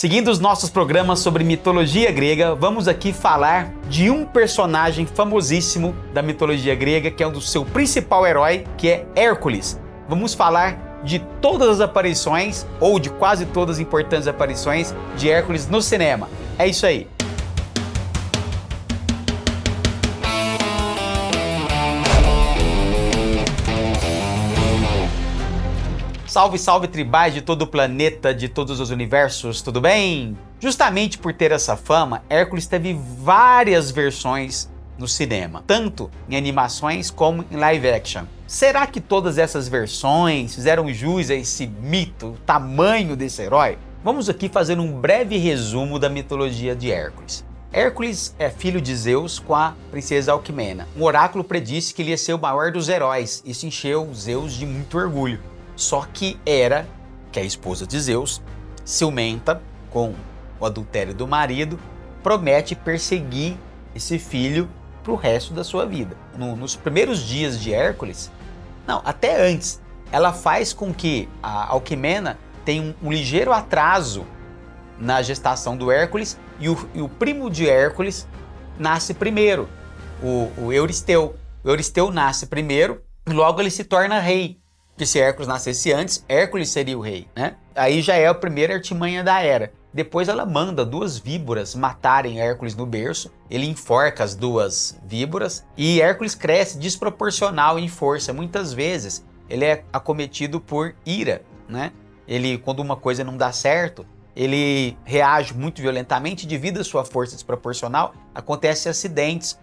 Seguindo os nossos programas sobre mitologia grega, vamos aqui falar de um personagem famosíssimo da mitologia grega, que é o seu principal herói, que é Hércules. Vamos falar de todas as aparições, ou de quase todas as importantes aparições de Hércules no cinema. É isso aí. Salve, salve tribais de todo o planeta, de todos os universos, tudo bem? Justamente por ter essa fama, Hércules teve várias versões no cinema, tanto em animações como em live action. Será que todas essas versões fizeram jus a esse mito, o tamanho desse herói? Vamos aqui fazer um breve resumo da mitologia de Hércules. Hércules é filho de Zeus com a princesa Alquimena. Um oráculo predisse que ele ia ser o maior dos heróis. Isso encheu Zeus de muito orgulho. Só que Hera, que é a esposa de Zeus, ciumenta com o adultério do marido, promete perseguir esse filho para o resto da sua vida. Nos primeiros dias de Hércules, não, até antes, ela faz com que a Alquimena tenha um ligeiro atraso na gestação do Hércules e o primo de Hércules nasce primeiro, o Euristeu. O Euristeu nasce primeiro e logo ele se torna rei. Que se Hércules nascesse antes, Hércules seria o rei, né? Aí já é a primeira artimanha da Hera. Depois ela manda duas víboras matarem Hércules no berço, ele enforca as duas víboras e Hércules cresce desproporcional em força. Muitas vezes ele é acometido por ira, né? Ele, quando uma coisa não dá certo, ele reage muito violentamente devido à sua força desproporcional, acontecem acidentes.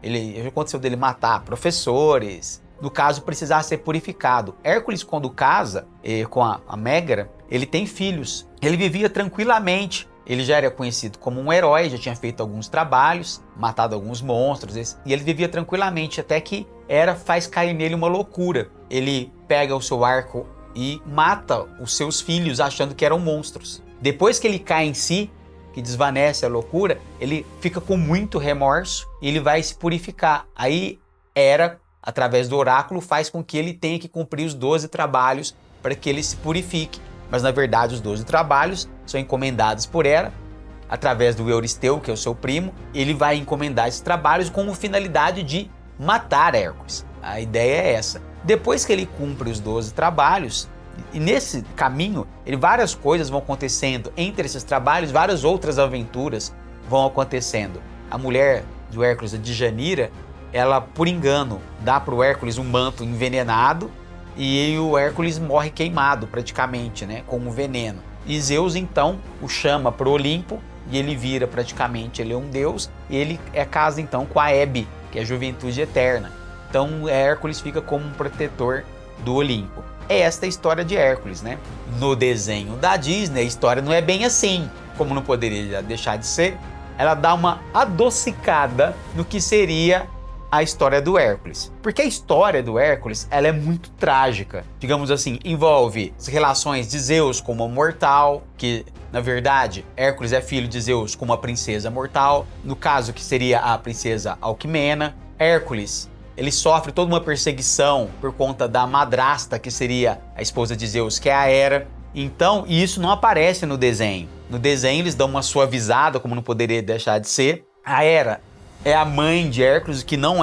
Já aconteceu dele matar professores, no caso precisar ser purificado. Hércules, quando casa com a Mégara, ele tem filhos. Ele vivia tranquilamente, ele já era conhecido como um herói, já tinha feito alguns trabalhos, matado alguns monstros, e ele vivia tranquilamente, até que Hera faz cair nele uma loucura. Ele pega o seu arco e mata os seus filhos achando que eram monstros. Depois que ele cai em si, que desvanece a loucura, ele fica com muito remorso e ele vai se purificar. Aí Hera, através do oráculo, faz com que ele tenha que cumprir os 12 trabalhos para que ele se purifique. Mas, na verdade, os 12 trabalhos são encomendados por Hera, através do Euristeu, que é o seu primo. Ele vai encomendar esses trabalhos com a finalidade de matar Hércules. A ideia é essa. Depois que ele cumpre os 12 trabalhos, e nesse caminho, várias coisas vão acontecendo. Entre esses trabalhos, várias outras aventuras vão acontecendo. A mulher do Hércules, a Djanira, ela, por engano, dá para o Hércules um manto envenenado e o Hércules morre queimado praticamente, né, com um veneno. E Zeus, então, o chama para o Olimpo e ele vira praticamente, ele é um deus, e ele casa então com a Hebe, que é a juventude eterna. Então Hércules fica como um protetor do Olimpo. É esta a história de Hércules, né? No desenho da Disney, a história não é bem assim, como não poderia deixar de ser. Ela dá uma adocicada no que seria a história do Hércules. Porque a história do Hércules, ela é muito trágica. Digamos assim, envolve as relações de Zeus com uma mortal, que, na verdade, Hércules é filho de Zeus com uma princesa mortal, no caso que seria a princesa Alquimena. Hércules, ele sofre toda uma perseguição por conta da madrasta, que seria a esposa de Zeus, que é a Hera. Então, isso não aparece no desenho. No desenho, eles dão uma suavizada, como não poderia deixar de ser. A Hera é a mãe de Hércules, que não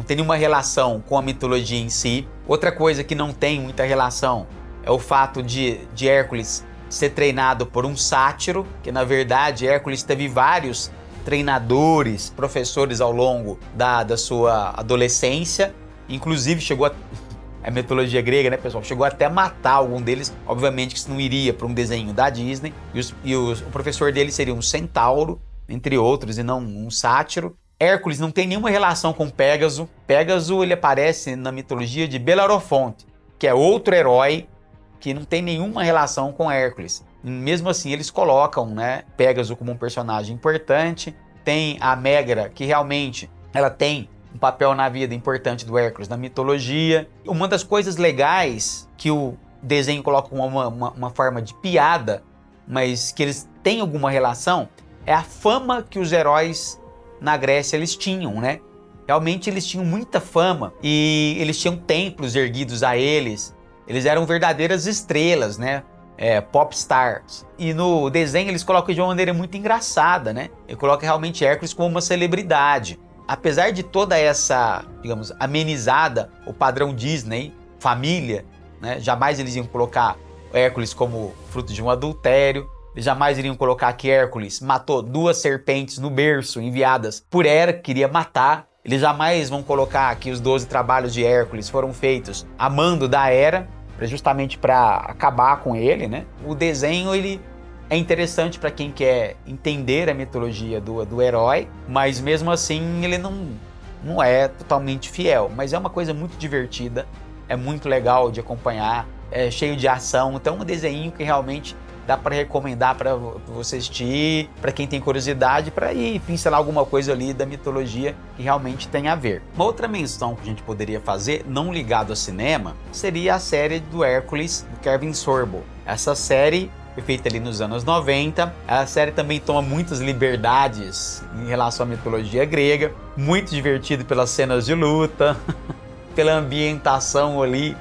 tem nenhuma relação com a mitologia em si. Outra coisa que não tem muita relação é o fato de Hércules ser treinado por um sátiro, que na verdade Hércules teve vários treinadores, professores ao longo da sua adolescência. Inclusive chegou a mitologia grega, né, pessoal? Chegou até a matar algum deles. Obviamente que isso não iria para um desenho da Disney. O professor dele seria um centauro, entre outros, e não um sátiro. Hércules não tem nenhuma relação com Pégaso. Pégaso, ele aparece na mitologia de Belerofonte, que é outro herói que não tem nenhuma relação com Hércules. Mesmo assim, eles colocam, né, Pégaso como um personagem importante. Tem a Mégara, que realmente ela tem um papel na vida importante do Hércules na mitologia. Uma das coisas legais que o desenho coloca como uma forma de piada, mas que eles têm alguma relação, é a fama que os heróis na Grécia eles tinham, né? Realmente eles tinham muita fama e eles tinham templos erguidos a eles. Eles eram verdadeiras estrelas, né? pop stars. E no desenho eles colocam de uma maneira muito engraçada, né? Ele coloca realmente Hércules como uma celebridade. Apesar de toda essa, digamos, amenizada, o padrão Disney, família, né? Jamais eles iam colocar Hércules como fruto de um adultério. Eles jamais iriam colocar que Hércules matou 2 serpentes no berço enviadas por Hera, que queria matar. Eles jamais vão colocar que os 12 trabalhos de Hércules foram feitos a mando da Hera, justamente para acabar com ele, né? O desenho ele é interessante para quem quer entender a mitologia do herói, mas mesmo assim ele não é totalmente fiel. Mas é uma coisa muito divertida, é muito legal de acompanhar, é cheio de ação. Então é um desenho que realmente dá para recomendar para você assistir, para quem tem curiosidade, para ir pincelar alguma coisa ali da mitologia que realmente tem a ver. Uma outra menção que a gente poderia fazer, não ligado ao cinema, seria a série do Hércules, do Kevin Sorbo. Essa série foi feita ali nos anos 90. A série também toma muitas liberdades em relação à mitologia grega, muito divertido pelas cenas de luta, pela ambientação ali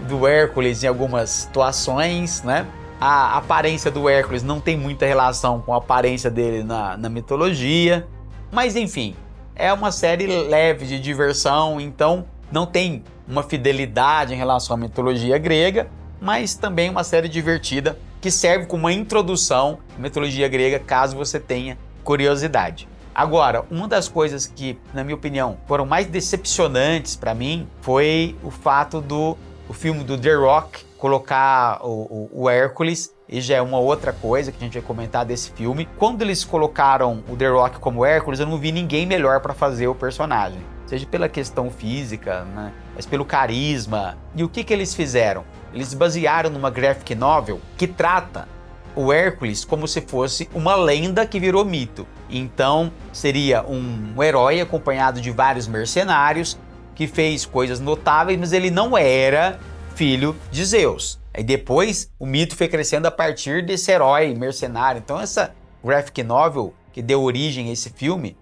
do Hércules em algumas situações, né? A aparência do Hércules não tem muita relação com a aparência dele na mitologia, mas enfim, é uma série leve de diversão, então não tem uma fidelidade em relação à mitologia grega, mas também uma série divertida que serve como uma introdução à mitologia grega, caso você tenha curiosidade. Agora, uma das coisas que, na minha opinião, foram mais decepcionantes para mim foi o fato do filme do The Rock colocar o Hércules, e já é uma outra coisa que a gente vai comentar desse filme. Quando eles colocaram o The Rock como Hércules, eu não vi ninguém melhor para fazer o personagem, seja pela questão física, né, mas pelo carisma. E o que eles fizeram? Eles basearam numa graphic novel que trata o Hércules como se fosse uma lenda que virou mito. Então seria um herói acompanhado de vários mercenários que fez coisas notáveis, mas ele não era filho de Zeus. Aí depois o mito foi crescendo a partir desse herói mercenário. Então essa graphic novel que deu origem a esse filme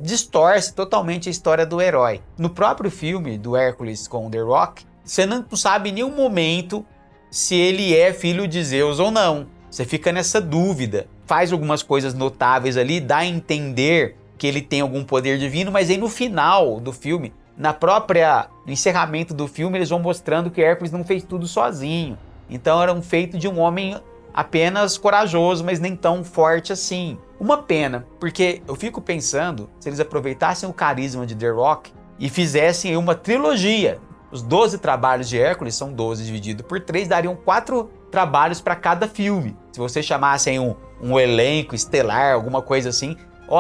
distorce totalmente a história do herói. No próprio filme do Hércules com The Rock, você não sabe em nenhum momento se ele é filho de Zeus ou não. Você fica nessa dúvida. Faz algumas coisas notáveis ali, dá a entender que ele tem algum poder divino, mas aí no final do filme, no encerramento do filme, eles vão mostrando que Hércules não fez tudo sozinho. Então era um feito de um homem apenas corajoso, mas nem tão forte assim. Uma pena, porque eu fico pensando, se eles aproveitassem o carisma de The Rock e fizessem uma trilogia. Os 12 trabalhos de Hércules são 12 dividido por 3, dariam 4 trabalhos para cada filme. Se você chamassem um elenco estelar, alguma coisa assim,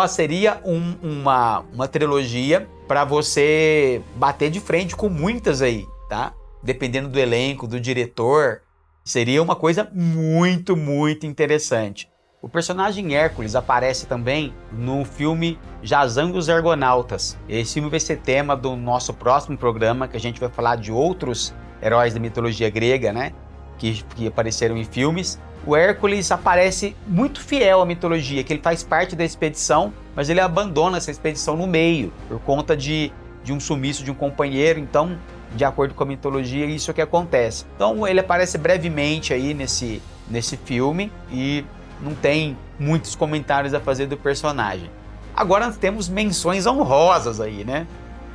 seria uma trilogia para você bater de frente com muitas aí, tá? Dependendo do elenco, do diretor, seria uma coisa muito, muito interessante. O personagem Hércules aparece também no filme Jazão e os Argonautas. Esse filme vai ser tema do nosso próximo programa, que a gente vai falar de outros heróis da mitologia grega, né? Que apareceram em filmes. O Hércules aparece muito fiel à mitologia, que ele faz parte da expedição, mas ele abandona essa expedição no meio, por conta de um sumiço de um companheiro. Então, de acordo com a mitologia, isso é que acontece. Então, ele aparece brevemente aí nesse filme e não tem muitos comentários a fazer do personagem. Agora nós temos menções honrosas aí, né?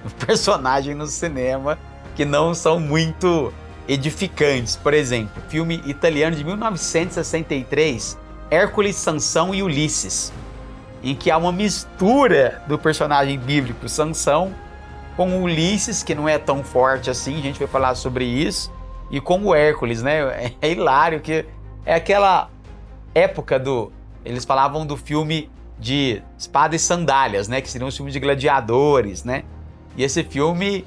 O personagem no cinema que não são muito edificantes. Por exemplo, filme italiano de 1963, Hércules, Sansão e Ulisses, em que há uma mistura do personagem bíblico Sansão com Ulisses, que não é tão forte assim, a gente vai falar sobre isso, e com o Hércules, né? É hilário, que é aquela época eles falavam do filme de Espada e Sandálias, né? Que seriam os filmes de gladiadores, né? E esse filme,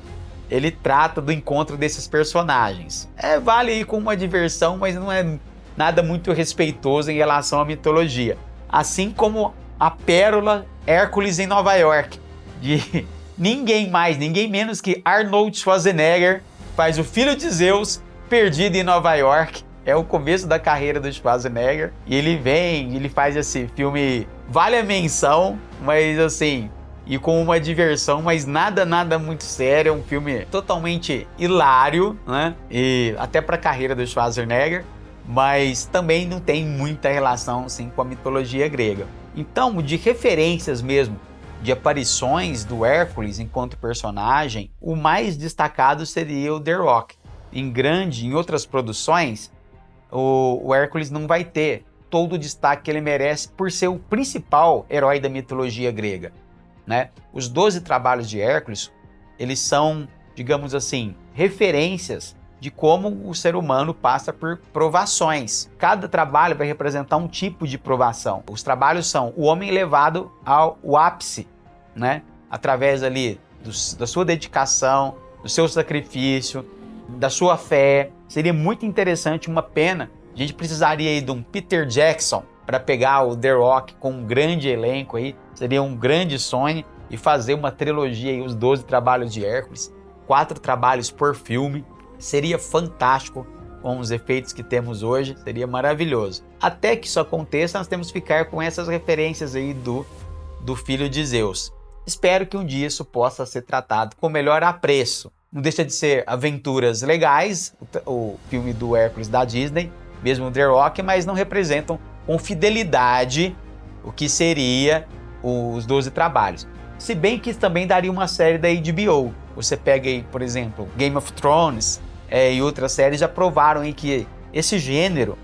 ele trata do encontro desses personagens. Vale aí com uma diversão, mas não é nada muito respeitoso em relação à mitologia. Assim como a pérola Hércules em Nova York, de ninguém mais, ninguém menos que Arnold Schwarzenegger, faz o filho de Zeus perdido em Nova York. É o começo da carreira do Schwarzenegger. E ele faz esse filme, vale a menção, mas assim, e com uma diversão, mas nada muito sério. É um filme totalmente hilário, né? E até para a carreira do Schwarzenegger. mas também não tem muita relação assim, com a mitologia grega. Então, de referências mesmo, de aparições do Hércules enquanto personagem, o mais destacado seria o The Rock. Em outras produções, o Hércules não vai ter todo o destaque que ele merece por ser o principal herói da mitologia grega, né? Os 12 trabalhos de Hércules, eles são, digamos assim, referências de como o ser humano passa por provações. Cada trabalho vai representar um tipo de provação. Os trabalhos são o homem levado ao ápice, né? Através ali da sua dedicação, do seu sacrifício, da sua fé. Seria muito interessante, uma pena, a gente precisaria aí de um Peter Jackson para pegar o The Rock com um grande elenco aí, seria um grande sonho, e fazer uma trilogia aí, os 12 trabalhos de Hércules, 4 trabalhos por filme, seria fantástico com os efeitos que temos hoje, seria maravilhoso. Até que isso aconteça, nós temos que ficar com essas referências aí do filho de Zeus. Espero que um dia isso possa ser tratado com melhor apreço. Não deixa de ser aventuras legais, o filme do Hércules da Disney, mesmo o The Rock, mas não representam com fidelidade o que seria os 12 trabalhos. Se bem que isso também daria uma série da HBO. Você pega aí, por exemplo, Game of Thrones e outras séries já provaram aí que esse gênero,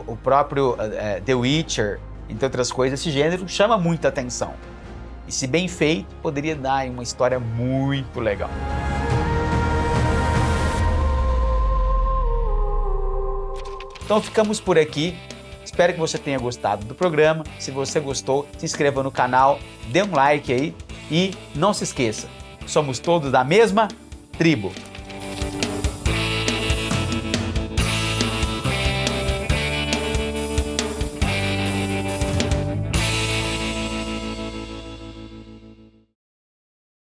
o próprio The Witcher, entre outras coisas, esse gênero chama muita atenção. E se bem feito, poderia dar uma história muito legal. Então ficamos por aqui. Espero que você tenha gostado do programa. Se você gostou, se inscreva no canal, dê um like aí e não se esqueça, somos todos da mesma tribo.